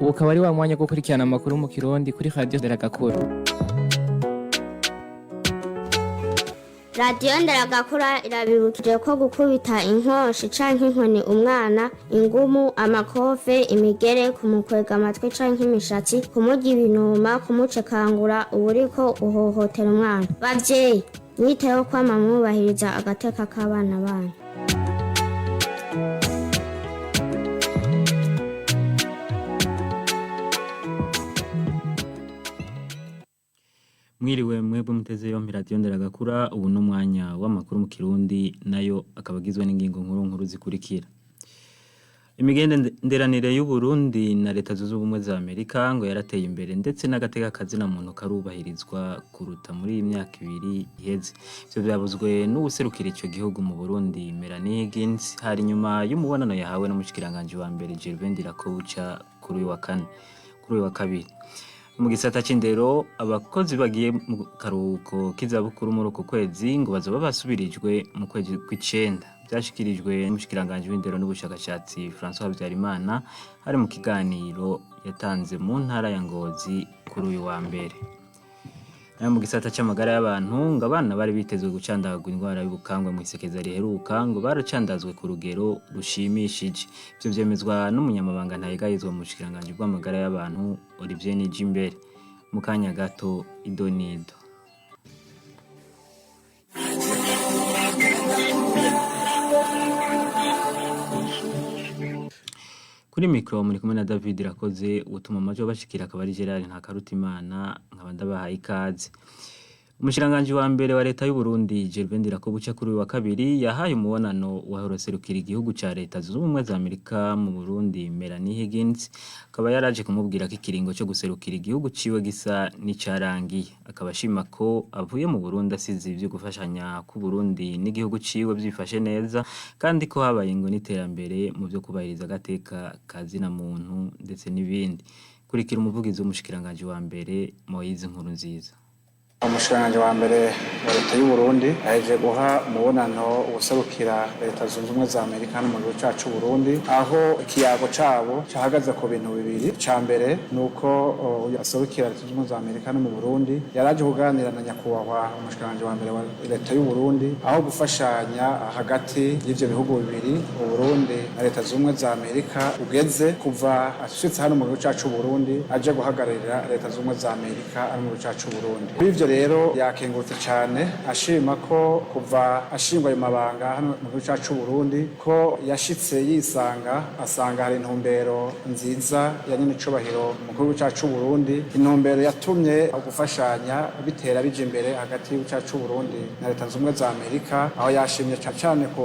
ubu ukaba ari wa mwanya wo gukurikirana amakuru mu Kirundi kuri Radio Nderagakura. Radio Nderagakura irabibukije ko gukubita inkoshi canke inkoni umwana, ingumu, amakofe, imigere, kumukwega amatwi canke imishatsi, kumurya ibinuma, kumucekangura uburiko uhohotera umwana. Bavyeyi, mwiteho kwama mwubahiriza agateka k'abana banyu. Mwiriwe mwebwe muteze yompi Radio Nderagakura, ubu n'umwanya w'amakuru mu Kirundi nayo akabagizwe n'ingingo nkuru zikurikira. Imigenderanire y'u Burundi na Leta Zunze Ubumwe za Amerika ngo yarateye imbere ndetse n'agateka kazina muntu karubahirizwa kuruta muri iyi myaka 2 iheze. Ivyo byabuzwe n'ubuserukira ico gihugu mu Burundi Melanie Higgins hari nyuma y'umubonano yahawe n'umushikiranganje wa mbere Gervais Ndirakobuca kuri uyu wa kabiri. Mu gisata c'indero abakozi bagiye mu karuhuko k'izabukuru muri uko kwezi ngo bazoba basubirijwe mu kwezi kw'icenda. Byashikirijwe n'umushikiranganje w'indero n'ubushakashatsi François Habyarimana hari mu kiganiro yatanze mu ntara ya Ngozi kuri uyu wa mbere. Nayo mu gisata c'amagara y'abantu ngo abana bari bitezwe gucandagwa indwara y'ubukangwe mu isekeza riheruka ngo baracandazwe ku rugero rushimishije. Ivyo vyemezwa n'umunyamabanga ntayegayizwa mu bushikiranganje bw'amagara y'abantu Olivier Nijimbere. Mu kanya gato idonido. Kuri mikro muri kumwe na David Rakoze, utuma amajo bashikira akabari Gerard Ntakarutimana nkaba ndabahaye ikaze. Umushiranganje wa mbere wa leta y'u Burundi Gervais Ndirakobuca kuri wa kabiri yahaye umubonano wahoroserukira igihugu ca Leta Zunze Ubumwe za Amerika mu Burundi Melanie Higgins, akaba yaraje kumubwira ko ikiringo cyo guserukira igihugu ciwe gisa n'icarangiye, akaba ashima ko avuye mu Burundi asize ivyo gufashanya ku Burundi n'igihugu ciwe byifashe neza, kandi ko habaye ngo n'iterambere mu byo kubahiriza agateka kazina muntu ndetse n'ibindi. Kurikira umuvugizi w'umushikiranganje wa mbere Moise Nkurunziza. Umushikiranganje wa mbere wa leta y'u Burundi aheje guha umubonano ubuserukira Leta Zunze Ubumwe za Amerika no mu gihugu cacu Burundi, aho ikiyago cabo cahagaze ku bintu bibiri. Ca mbere nuko aserukira Leta Zunze Ubumwe za Amerika no mu Burundi yaraje kuganira na nyakubahwa umushikiranganje wa mbere wa leta y'u Burundi, aho gufashanya hagati y'ivyo bihugu bibiri u Burundi na Leta Zunze Ubumwe za Amerika ugeze kuva ashitse hano mu gihugu cacu Burundi aje guhagararira Leta Zunze Ubumwe za Amerika ari mu gihugu cacu Burundi. Rero yakengurutse cyane ashima ko kuva ashingwa ayo mabanga hano mu gihugu cacu Burundi ko yashitse yisanga asanga hari intumbero nziza ya nyine icubahiro mu gihugu cacu Burundi, intumbero yatumye gufashanya bitera bije imbere hagati y'u cacu Burundi na Leta Zunze Ubumwe za Amerika, aho yashimye cyane ko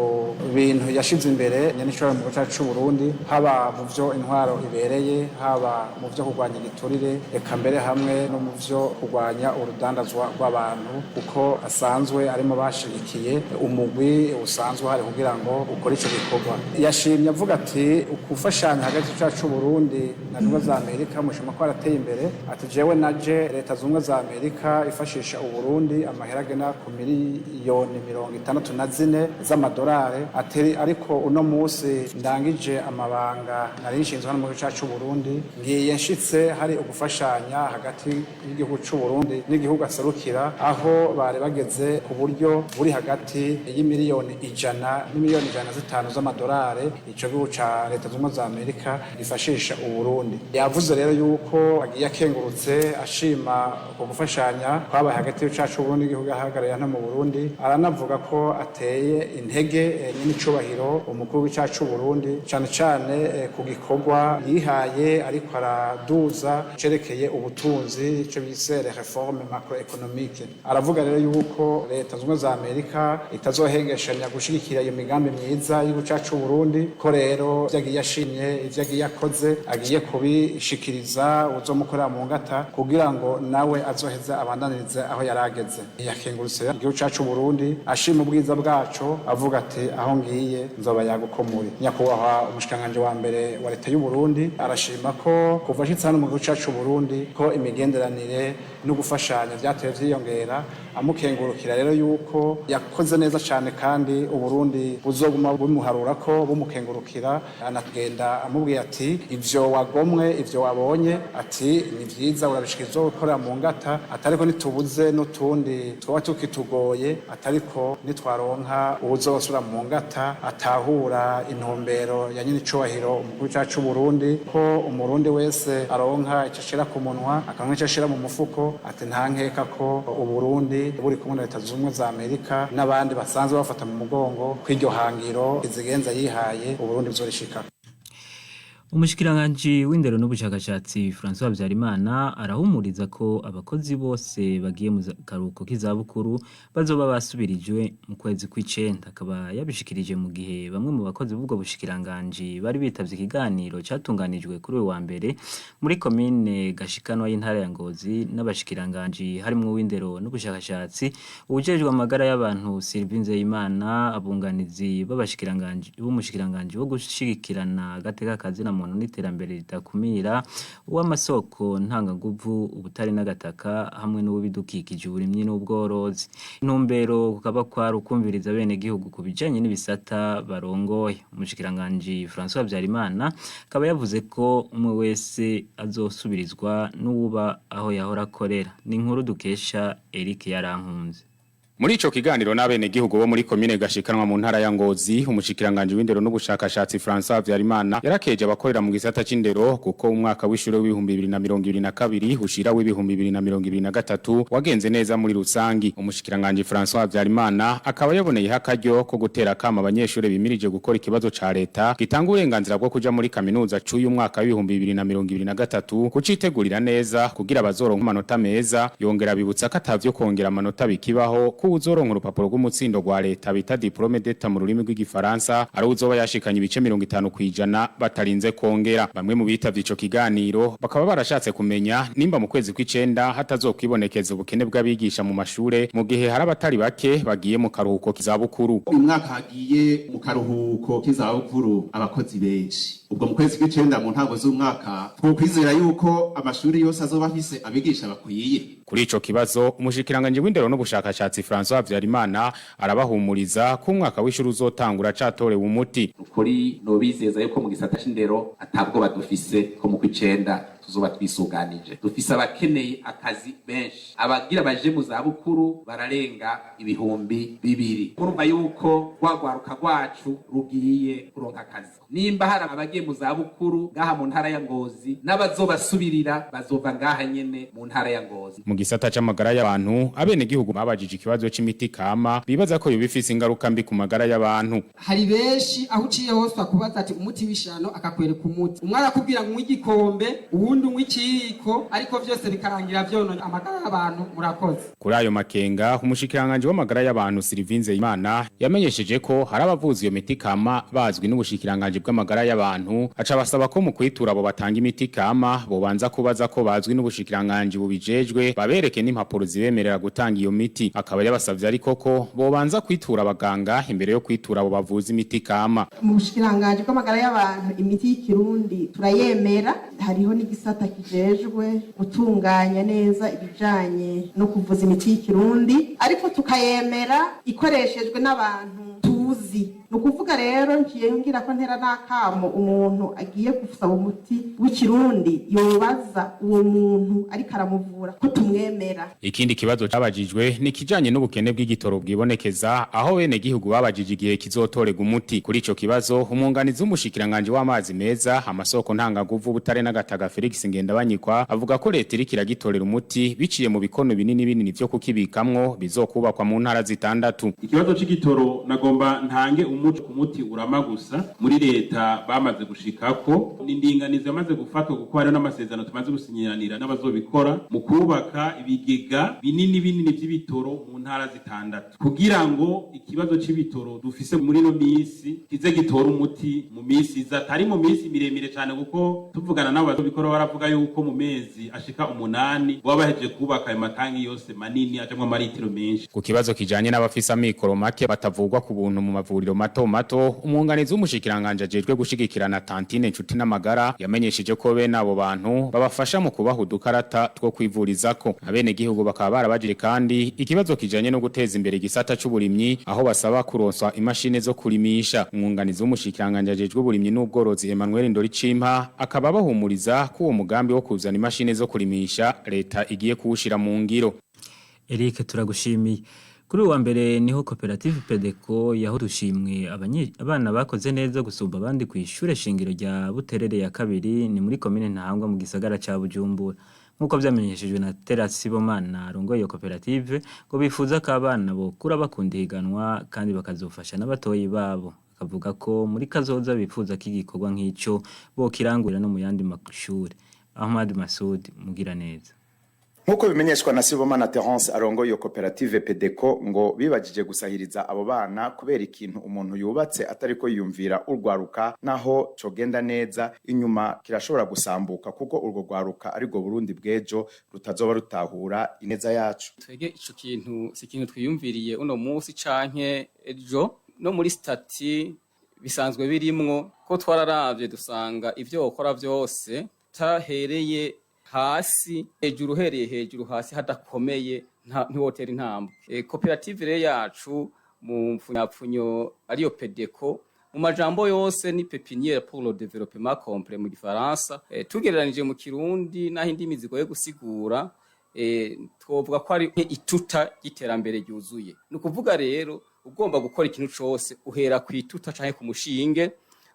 bintu yashize imbere nyine icubahiro mu gihugu cacu Burundi, haba mu byo intwaro ibereye, haba mu byo kurwanya igiturire, eka mbere hamwe no mu byo kurwanya urudandazwa rw'abantu, kuko asanzwe arimo bashigikiye umugwi usanzwe hari kugira ngo ukore ico gikorwa. Yashimye avuga ati ukufashanya hagati y'u Burundi na Leta za Amerika mushima ko arateye imbere, ati jewe naje Leta Zunze Ubumwe za Amerika ifashisha u Burundi amahera agena ku miliyoni 64 z'amadolari, ati ariko uno musi ndangije amabanga nari nshinzwe hano mu gihugu cacu Burundi, ngiye nshitse hari ugufashanya hagati y'igihugu c'u Burundi n'igihugu aserukira, aho bari bageze ku buryo buri hagati y'imiliyoni 100 n'imiliyoni 105 z'amadolari ico gihugu ca Leta Zunze Ubumwe za Amerika gifashisha u Burundi. Yavuze rero yuko agiye akengurutse ashima ku gufashanya kwabaye hagati y'u cacu Burundi n'igihugu ahagarariye hano mu Burundi, aranavuga ko ateye intege n'icubahiro umukuru w'icacu Burundi cane cane ku gikorwa yihaye ariko araduza cerekeye ubutunzi ico bise reforme macroeconomique. Aravuga rero yuko Leta Zunze Ubumwe za Amerika itazohengeshanya gushigikira iyo migambi myiza y'igihugu cacu Burundi, ko rero vyagiye ashimye ivyo agiye akoze agiye kubishikiriza uzomukorera mu ngata kugira ngo nawe azoheza abandanirize aho yarageze. Yakengurutse igihugu cacu Burundi ashima ubwiza bwaco, avuga ati aho ngiye nzoba yagukomuri. Nyakubahwa umushikiranganje wa mbere wa leta y'u Burundi arashima ko kuva ashitse hano mu gihugu cacu Burundi ko imigenderanire no gufashanya vyateye vyiyongera amukengurukira rero yuko yakoze neza cyane kandi uburundi buzoguma bumuharura ko bumukengurukira anagenda amubwiye ati ivyo wagomwe ivyo wabonye ati ni vyiza urabishikiriza gukora mu ngata atariko nitubuze n'utundi twoba tukitugoye atariko nitwaronka ubuzosura mu ngata atahura intumbero ya nyine icubahiro umukuru cacu Burundi ko umurundi wese aronka ico ashira ku munwa akanwa ico ashira mu mufuko ati nta nkeka ko uburundi buri kumwe na leta zunze ubumwe za Amerika n'abandi basanzwe bafata mu mugongo kw'iryo hangiro izigenza yihaye uburundi bizorishika. Umushikiranganje w'indero n'ubushakashatsi François Habyarimana arahumuriza ko abakozi bose bagiye mu karuhuko k'izabukuru bazoba basubirijwe mu kwezi kw'icenda. Akaba yabishikirije mu gihe bamwe mu bakozi b'ubwo bushikiranganje bari bitavye ikiganiro catunganijwe kuri uyu wa mbere muri komine Gashikanwa y'intara ya Ngozi n'abashikiranganje harimo w'indero n'ubushakashatsi ubujejwe amagara y'abantu Sylvie Nzeyimana abunganizi b'umushikiranganje wo gushigikirana gateka kazi na muntu n'iterambere ritakumira uw'amasoko ntangaguvu ubutari n'agataka hamwe n'ubidukikije uburimyi n'ubworozi. Intumbero kukaba kwari ukumviriza bene gihugu kubijanye n'ibisata barongoye. Umushikiranganje François Habyarimana akaba yavuze ko umwe wese azosubirizwa n'uba aho yahora akorera. Ni inkuru dukesha Eric Yarankunze. Muri ico kiganiro n'abene gihugu bo muri komine Gashikanwa mu ntara ya Ngozi umushikiranganje w'indero n'ubushakashatsi François Habyarimana yarakeje abakorera mu gisata c'indero kuko umwaka w'ishure w'ibihumbi 2022 ushira w'ibihumbi 2023 wagenze neza muri rusangi. Umushikiranganje François Habyarimana akaba yaboneye akaryo ko gutera kama abanyeshure bimirije gukora ikibazo ca leta gitanga uburenganzira bwo kuja muri kaminuza c'uyu mwaka w'ibihumbi 2023 kucitegurira neza kugira bazoronka amanota meza. Yongera bibutsa ko atavyo kongera amanota bikibaho uzoronka urupapuro rw'umutsindo rwa leta bita diplome d'etat mu rurimi rw'igifaransa ari uzoba yashikanye ibice 50% batarinze kongera. Bamwe mu bitavye ico kiganiro bakaba barashatse kumenya nimba mu kwezi kw'icenda hatazokwibonekeza ubukene bw'abigisha mu mashure mu gihe hari abatari bake bagiye mu karuhuko k'izabukuru. Uyu mwaka hagiye mu karuhuko k'izabukuru abakozi benshi. Ubwo mu kwezi kw'icenda mu ntango z'umwaka twokwizera yuko amashuri yose azoba afise abigisha bakwiye. Kuri ico kibazo umushikiranganje w'indero n'ubushakashatsi François Habyarimana arabahumuriza ko umwaka w'ishuri uzotangura catorewe umuti. Ukuri no bizeza yuko mu gisata c'indero atabwo badufise ko mu kw'icenda tuzoba twisuganije. Dufise abakeneye akazi benshi. Abagira baje mu zabukuru bararenga ibihumbi 200. Urumva yuko rwagwaruka rwacu rugiye kuronka akazi. Nimba hari abagiye mu zabukuru ngaha mu ntara ya Ngozi n'abazobasubirira bazova ngaha nyene mu ntara ya Ngozi. Mu gisata c'amagara y'abantu abene gihugu babajije ikibazo c'imiti kama bibaza ko yobifise ingaruka mbi ku magara y'abantu. Hari benshi aho uciye hose akubaza ati umuti w'ishano akakwereka umuti. Umwara kubwira ngo igikombe ubundi umwikiko ariko vyose bikarangira vyonone amagara y'abantu murakoze. Kuri ayo makenga umushikiranganje w'amagara y'abantu Sylvie Nzeyimana yamenyesheje ko hari abavuzi iyo miti kama bazwi n'ubushikiranganje bw'amagara y'abantu aca basaba ko mu kwitura abo batanga imiti kama bobanza kubaza ko bazwi n'ubushikiranganje bubijejwe babereke n'impapuro zibemerera gutanga iyo miti. Akaba yabasavye ariko ko bobanza kwitura abaganga imbere yo kwitura abo bavuza imiti kama. Mu bushikiranganje bw'amagara y'abantu imiti y'ikirundi turayemera, hariho n'igisata kijejwe gutunganya neza ibijanye no kuvuza imiti y'ikirundi ariko tukayemera ikoreshejwe n'abantu tuzi. Nukuvuga rero ngiye ngira ko ntera nakamo umuntu agiye gusaba umuti w'ikirundi yobaza uwo muntu ari karamuvura ko tumwemera. Ikindi kibazo cabajijwe ni kijanye n'ubukene bw'igitoro bwibonekeza aho bene gihugu babajije igihe kizotorega umuti. Kuri ico kibazo umunganizi w'umushikiranganje w'amazi meza amasoko ntangaguvu butare n'agataga Felix Ngendabanyikwa avuga ko leta iri kiragitorera umuti biciye mu bikono binini vyo kukibikamwo bizokubakwa mu ntara zitandatu. Ikibazo c'igitoro nagomba ntange umuti urama gusa muri leta bamaze gushikako n'indinganizo yamaze gufatwa kuko hari n'amasezerano tumaze gusinyiranira n'abazobikora mu kubaka ibigega binini by'ibitoro mu ntara zitandatu kugira ngo ikibazo c'ibitoro dufise muri no misi kize gitora umuti mu misi iza atari mu misi miremire cyane kuko tuvugana n'abazobikora baravuga yuko mu mezi ashika 8 baba baheje kubaka ayo matangi yose manini ajamwe amaritiro menshi. Ku kibazo kijanye n'abafisa mikoro make batavugwa ku buntu mu mavuriro mato mato umwunganizi w'umushikiranganje ajejwe gushigikirana Tantine Nshuti n'amagara yamenyesheje ko bene abo bantu babafasha mu kubaha udukarata two kwivurizako abene gihugu bakaba barabajije kandi ikibazo kijanye no guteza imbere igisata c'uburimyi aho basaba kuronswa imashini zo kurimisha umwunganizi w'umushikiranganje ajejwe uburimyi n'ubworozi Emmanuel Ndoricimpa akaba bahumuriza ko uwo mugambi wo kuzana imashini zo kurimisha leta igiye kuwushira mu ngiro. Eric turagushimiye. Kuri uwa mbere niho koperative Pedeco yaho dushimwe abana bakoze neza gusumba abandi ku ishure shingiro rya Buterere ya kabiri ni muri commune Ntahangwa mu gisagara ca Bujumbura. Nkuko vyamenyeshejwe na Terence Sibomana arongoye iyo koperative ngo bifuza ko abana bokura bakunda higanwa kandi bakazofasha n'abatoyi babo. Akavuga ko muri kazoza bifuza ko igikorwa nk'ico bokirangurira no mu yandi mashure. Ahmad Masud mugira neza. Nkuko bimenyeshwa na Sibomana Terence arongoye iyo koperative Pedeco ngo bibajije gusahiriza abo bana kubera ikintu umuntu yubatse atariko yiyumvira urwaruka naho cogenda neza inyuma kirashobora gusambuka kuko urwo rwaruka ari go Burundi bwejo rutazoba rutahura ineza yacu. Twege ico kintu si kintu twiyumviriye uno munsi canke ejo no muri stati bisanzwe birimwo ko twararavye dusanga ivyo ukora vyose tahereye hasi hejuru hereye hejuru hasi hadakomeye ntiwotera intambwe. Koperative rero yacu mu mfunyapfunyo ariyo Pedeco mu majambo yose ni pépinière pour le développement complet mu gifaransa. Tugereranije mu Kirundi naho indimi zigoye gusigura twovuga ko ari ituta y'iterambere ryuzuye. Ni ukuvuga rero ugomba gukora ikintu cose uhera ku ituta canke ku mushinge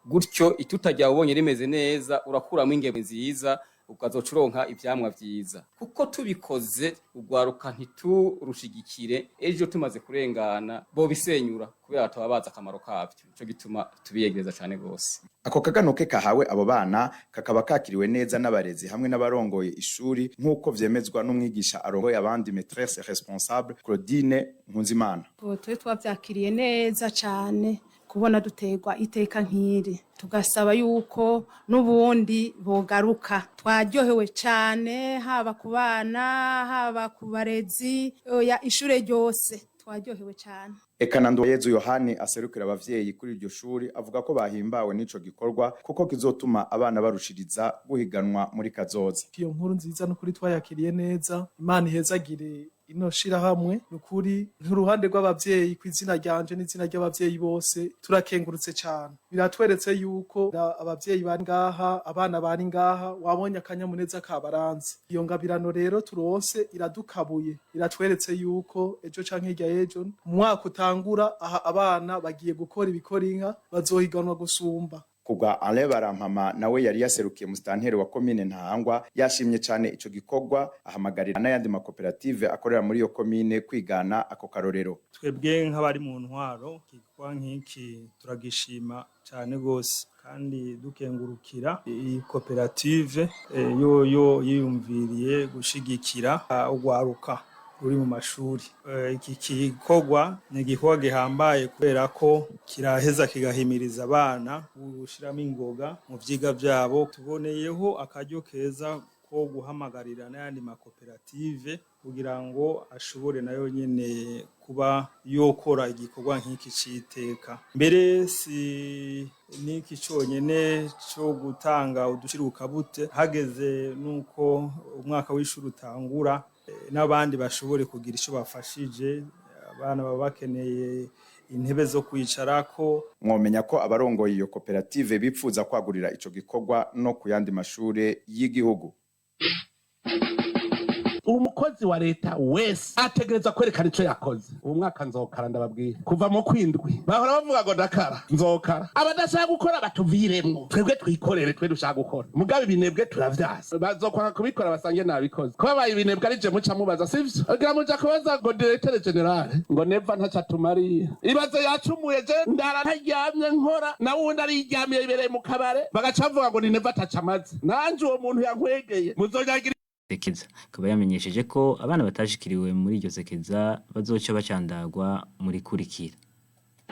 gutyo ituta ryawe ubonye rimeze neza urakuramo ingebe nziza ukazocuronka ivyamwa vyiza kuko tubikoze ugwaruka ntiturushigikire ejo tumaze kurengana bo bisenyura kubera atababaza akamaro kavyo ico gituma tubiyegereza cyane gose. Ako kaganuke kahawe abo bana kakaba kakiriwe neza n'abarezi hamwe n'abarongoye ishuri nkuko vyemezwa n'umwigisha arongoye abandi maîtresse responsable Claudine Nkunzimana. Twe twavyakiriye neza cyane kubona dutegwa iteka nkiri tugasaba yuko nubundi bogaruka twaryohewe cyane haba ku bana haba ku barezi ya ishure ryose twaryohewe cyane. Ekanando Yezu Yohani aserukira abavyeyi kuri iryo shuri avuga ko bahimbawe n'ico gikorwa kuko kizotuma abana barushiriza guhiganwa muri kazoza. Iyo nkuru nziza no kuri twayakiriye neza Imana ihezagire ino shira hamwe nukuri nk'uruhande rw'abavyeyi kw'izina ryanje n'izina ry'abavyeyi bose turakengurutse cyane. Biratweretse yuko abavyeyi bari ngaha abana bari ngaha wabonye akanyamuneza kabaranze. Iyo ngabirano rero turose iradukabuye iratweretse yuko ejo canke hirya y'ejo mu mwaka utangura aha abana bagiye gukora ibikorinka bazohiganwa gusumba. Kubwa Alain Barampama nawe yari yaserukiye mu stanteri wa commune Ntahangwa yashimye cyane ico gikorwa ahamagarira n'ayandi makoperative akorera muri iyo commune kwigana ako karorero. Twebwe nk'abari mu ntwaro kikwa nk'iki turagishima cyane gose kandi dukengurukira iyi koperative yo yiyumviriye gushigikira ugwaruka ruri mu mashuri. Iki gikorwa ni igikorwa gihambaye kubera ko kiraheza kigahimiriza abana gushiramo ingoga mu vyiga vyabo. Tuboneyeho akaryo keza ko guhamagarira n'ayandi makoperative kugira ngo ashobore nayo nyene kuba yokora igikorwa nk'iki citeka. Mbere si niki cyonyene cyo gutanga udushirukabute hageze nuko umwaka w'ishuri utangura n'abandi bashobore kugira ico bafashije abana baba bakeneye intebe zo kwicarako. Mwomenya ko abarongoye iyo koperative bipfuza kwagurira ico gikorwa no kuyandi mashure y'igihugu. Umukozi wa leta wese ategereza kwerekana ico yakoze. Ubu mwaka nzokara ndababwira kuva mu kwindwi bahora bavuga ngo ndakara nzokara abadashaka gukora batuviremwo twebwe twikorere twe dushaka gukora mugabe ibinebwe turavyasa bazokora kubikora basange nabikoze ko babaye ibinebwe ari je muca mubaza sivyo agira muja kubaza ngo directeur general ngo neva ntaca tumariye ibaze yacumuye je ndara ntaryamye nkora na wundi ari iryamiye ibereye mu kabare bagaca bavuga ngo ni neva taca amazi nanje uwo muntu yankwegeye muzojagira sekeza akaba yamenyesheje ko abana batashikiriwe muri iryo sekeza bazoca bacandagwa muri kurikira.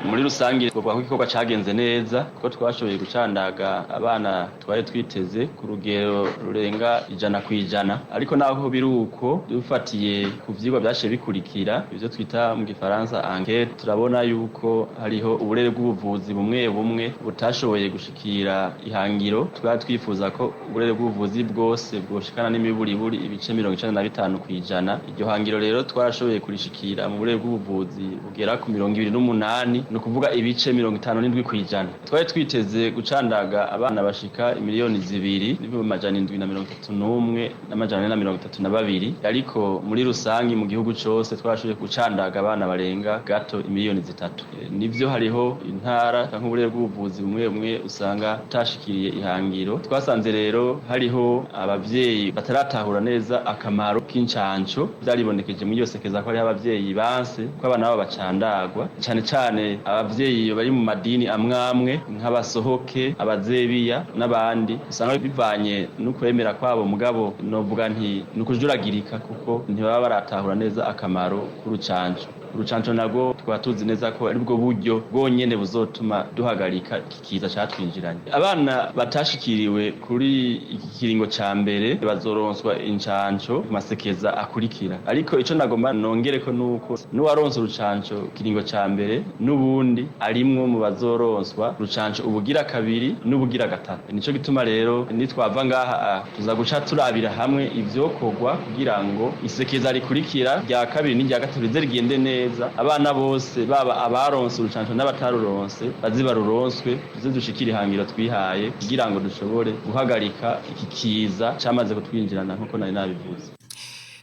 muri rusange twavuga ko igikorwa cagenze neza kuko twashoboye gucandaga abana twari twiteze ku rugero rurenga 100%, ariko naho biri uko dufatiye ku vyigwa byashe bikurikira ivyo twita mu gifaransa enquête, turabona yuko hariho uburere bw'ubuvuzi bumwe bumwe butashoboye gushikira ihangiro. Twari twifuza ko uburere bw'ubuvuzi bwose bwoshikana n'imiburiburi ibice 95%. Iryo hangiro rero twarashoboye kurishikira mu burere bw'ubuvuzi bugera ku 28, no kuvuga ibice 57%. Twari twiteze gucandaga abana bashika 2,731,432, ariko muri rusangi mu gihugu cyose twashoboye gucandaga abana barenga gato 3,000,000. Nivyo hariho intara canke uburere bw'ubuvuzi bumwe bumwe usanga tashikiriye ihangiro. Twasanze rero hariho abavyeyi bataratahura neza akamaro k'incanco, byaribonekeje muri iyo sekeza ko ari abavyeyi banse ko abana babo bacandagwa, cyane cyane abavyeyi bari mu madini amwamwe nk'abasohoke, abazebiya n'abandi, usanga bivanye no kwemera kwabo, mugabo novuga nti nukujuragirika kuko ntibaba baratahura neza akamaro k'urucanco. Urucanco nago twatuzi neza ko ari bwo buryo bwonyene buzotuma duhagarika ikiza catwinjiranye. Abana batashikiriwe kuri iki kiringo ca mbere bazoronswa incanco masekeza akurikira, ariko ico nagomba nongere ko nuko nuwaronse urucanco kiringo ca mbere n'ubundi arimwo mu bazoronswa urucanco ubugira kabiri n'ubugira gatatu. Nico gituma rero nitwava ngaha tuza guca turabira hamwe ivyokorwa kugira ngo isekeza rikurikira rya kabiri n'irya gatatu rize rigende neza, abana bose baba abaronse urucanco n'abataruronse bazibaruronswe, tuze dushikira ihangiro twihaye kugira ngo dushobore guhagarika iki kiza camaze kutwinjirana nkuko nari nabivuze.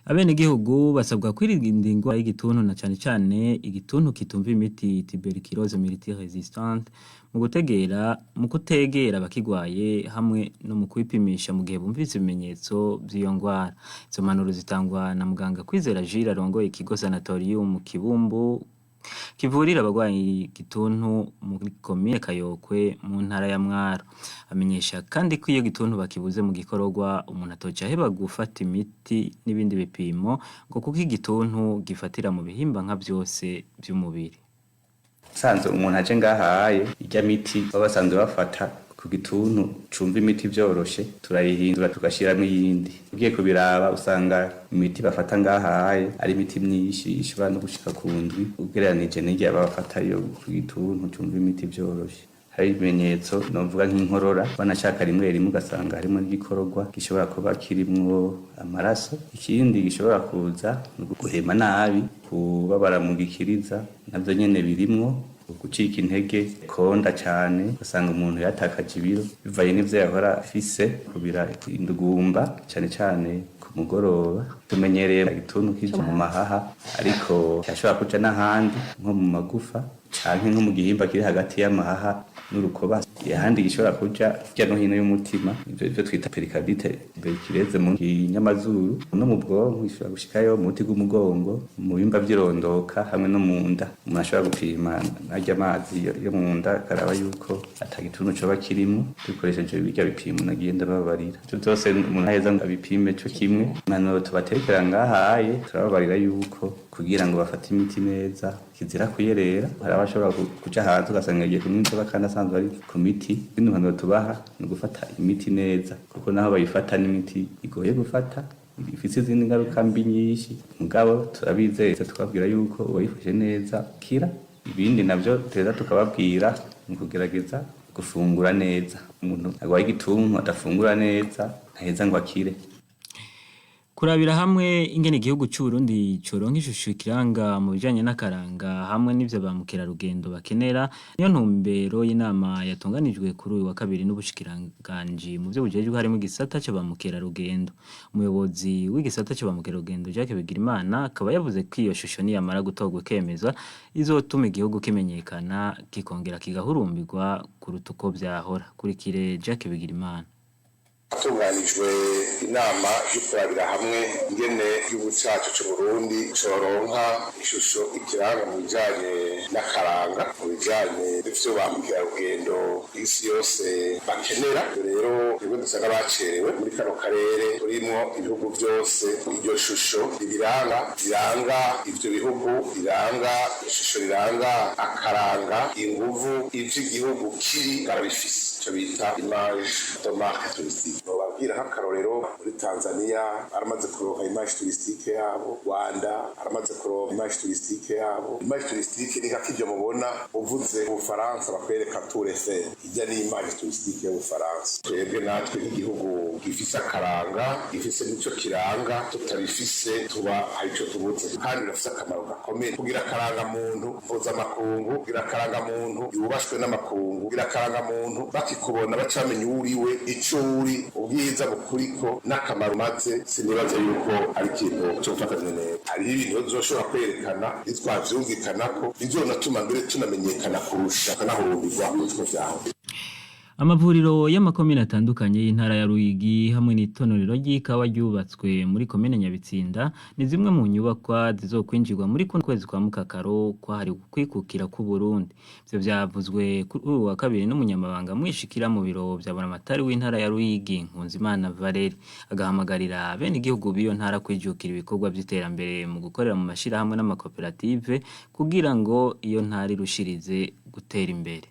Abenegihugu basabwa kwirinda ingwara y'igituntu na cyane cyane igituntu kitumva imiti tuberculose multiresistante mu kutegera abakigwaye hamwe no mu kwipimisha mu gihe bumvise ibimenyetso by'iyo ngwara. Izo mpanuro zitangwa na muganga Kwizera Jules arongoye ikigo Sanatorium mu Kibumbu kivurira abagwayi gituntu muri komine Kayokwe mu ntara ya Mwaro. Amenyesha kandi ko iyo gituntu bakibuze mu gikororwa umuntu atoca heba gufata imiti n'ibindi bipimo ngo kuko igituntu gifatira mu bihimba nka byose by'umubiri. Sanze umuntu aje ngahaye ijya miti babasanzwe bafata ku gituntu cumva imiti byoroshe turayihindura tugashiramo iyindi. Ugiye kubiraba usanga imiti bafata ngahaye ari imiti myinshi ishobora no gushika ku ndwi ugereranije n'igihe bafata yo ku gituntu cumva imiti byoroshe. Hari ibimenyetso novuga nk'inkorora banashaka rimwe rimwe ugasanga harimo n'igikororwa gishobora kuba kirimwo amaraso. Ikindi gishobora kuza guhema nabi, kubabara mu gikiriza navyo nyene birimwo, gucika intege, konda cyane, ugasanga umuntu yatakaje ibiro bivaye n'ivyo yahora afise, kubira indugumba cyane cyane ku mugoroba. Tumenyereye igituntu kije mu mahaha ariko cyashobora kuja n'ahandi nko mu magufa canke nko mu gihimba kiri hagati y'amahaha n'urukoba, ahandi gishobora kuja hirya no hino y'umutima, ivyo twita pericardite tuberculose mu nyamazuru no mu bwonko, ishobora gushikayo mu muti g'umugongo, mu bimba vy'irondoka hamwe no mu nda. Umuntu ashobora gupima narya amazi yo mu nda karaba yuko atagituntu coba kirimo dukoresheje birya bipimo nagiye ndababarira. Ivyo byose umuntu aheza abipime co kimwe. Manuro tubatekera ngahaye turababarira yuko kugira ngo bafate imiti neza kizira kuyerera. Hari abashobora kuja hanze ugasanga yagiye kunywa inzoga kandi asanzwe ari ku miti. Bino mpanuro tubaha ni gufata imiti neza kuko naho bayifata n'imiti igoye gufata, ifise izindi ngaruka mbi nyinshi, mugabo turabizeye tukabwira yuko uwayifashe neza kira. Ibindi navyo teza tukababwira mu kugerageza gufungura neza. Umuntu agwaye igituntu adafungura neza ntaheza ngo akire. Kurabira hamwe ingene igihugu cy'u Burundi coronka ishusho kiranga mu bijanye n'akaranga hamwe n'ivyo bamukera rugendo bakenera, niyo ntumbero y'inama yatunganijwe kuri uyu wa kabiri n'ubushikiranganji mu byo bujejwe harimo igisata cyo bamukera rugendo. Umuyobozi w'igisata cyo bamukera rugendo Jacques Bigirimana akaba yavuze ko iyo shusho niyamara gutogwa kemezwa izotuma igihugu kimenyekana kikongera kigahurumbirwa kuruta uko byahora. Kurikire Jacques Bigirimana. Hatunganijwe inama yo kurabira hamwe ingene igihugu cyacu cy'u Burundi coronka ishusho ikiranga mu bijanye n'akaranga, mu bijanye n'ivyo ba mukerarugendo isi yose bakenera. rero twebwe dusanga bacerewe muri kano karere turimo ibihugu byose. Iryo shusho riranga ivyo bihugu, riranga ishusho, riranga akaranga, inguvu ivy'igihugu kiri barabifise, ico bita image de marque touristique. Nobabwira nk'akarorero muri Tanzania aramaze kuronka image touristique yabo, Rwanda aramaze kuronka image touristique yabo. Image touristique ni nk'ivyo mubona uvuze mu Faransa bakwereka Tour Eiffel, ijya ni image touristique yo mu Faransa. Twebwe natwe igihugu gifise akaranga, gifise nico kiranga, tutabifise tuba harico tubuze, kandi birafise akamaro gakomeye kugira akaranga muntu mpuzamakungu, kugira akaranga muntu yubashwe n'amakungu, kugira akaranga muntu bakikubona bacamenya uriwe ico uri, ubwiza bukuriko n'akamaro maze. Sinibaza yuko ari ikintu cyo gufatanya neza. Hariho ibintu bizoshobora kwerekana bitwavyumvikanako bizonatuma mbere tunamenyekana kurusha kanahurumbirwa kutwo vyaho. Amavuriro y'amakomine atandukanye y'intara ya Ruyigi hamwe n'itonorero ry'ikawa ryubatswe muri komine Nyabitsinda ni zimwe mu nyubakwa zizokwinjirwa muri kuno kwezi kwa Mukakaro kwahari kwikukira ku Burundi. Ivyo vyavuzwe kuri uyu wa kabiri n'umunyamabanga mwishikira mu biro bya Buramatari w'intara ya Ruyigi Nkunzimana Valeri, agahamagarira bene igihugu biyo ntara kwijukira ibikorwa by'iterambere mu gukorera mu mashira hamwe n'amakoperative kugira ngo iyo ntara irushirize gutera imbere.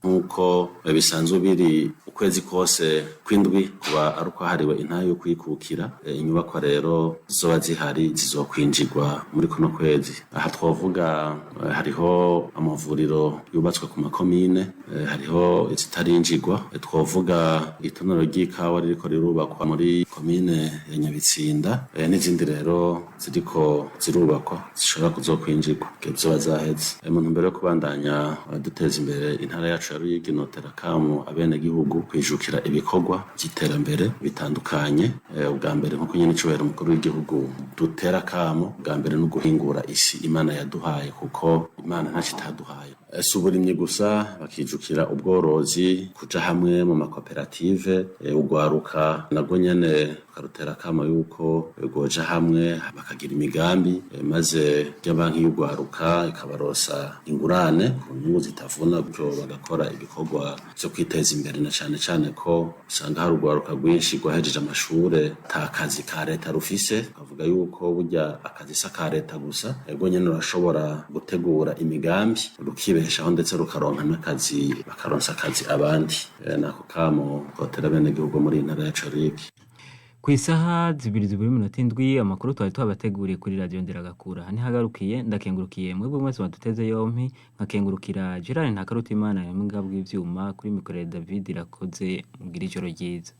Nkuko bisanzwe biri ukwezi kose kwindwi kuba aruko hariwe intara yo kwikukira, inyubako rero zoba zihari zizokwinjirwa muri kuno kwezi. Aha twavuga hariho amavuriro yubatswe ku makomine, hariho izitarinjirwa, twavuga itonero ry'ikawa ririko rirubakwa muri komine ya Nyabitsinda, n'izindi rero ziriko zirubakwa zishobora kuzokwinjirwa zoba zaheze. Mu ntumbero yo kubandanya duteza imbere intara yacu Ruyigi notera kamo abene gihugu kwijukira ibikorwa by'iterambere bitandukanye. Ubwa mbere nko kunyene icubahiro umukuru w'igihugu dutera kamo ubwa mbere no guhingura isi Imana yaduhaye, kuko Imana ntaco itaduhaye. Uburimyi gusa, bakijukira ubworozi, kuja hamwe mu makoperative, ugwaruka nabwo nyene karutera kama yuko goja hamwe bakagira imigambi, maze banki y'ugwaruka ikabarosa ingurane ku nyungu zitavuna, gutyo bagakora ibikorwa byo kwiteza imbere, na cane cane ko usanga hari ugwaruka rwinshi rwahejeje amashure ta kazi ka leta rufise. Bavuga yuko burya akazi sa ka leta gusa, ego nyene urashobora gutegura imigambi rukibeshaho ndetse rukaronka n'akazi, bakaronsa akazi abandi. Nako kamo kotera bene gihugu muri intara ya Ruyigi. Ku isaha 2:07 amakuru twari twabateguriye kuri radio Nderagakura hani hagarukiye. Ndakengurukiye mwebwe mwese baduteze yompi, nkakengurukira Gerard Ntakarutimana yamugabwe ivyuma, kuri mikoro David Irakoze. Mugira ijoro ryiza.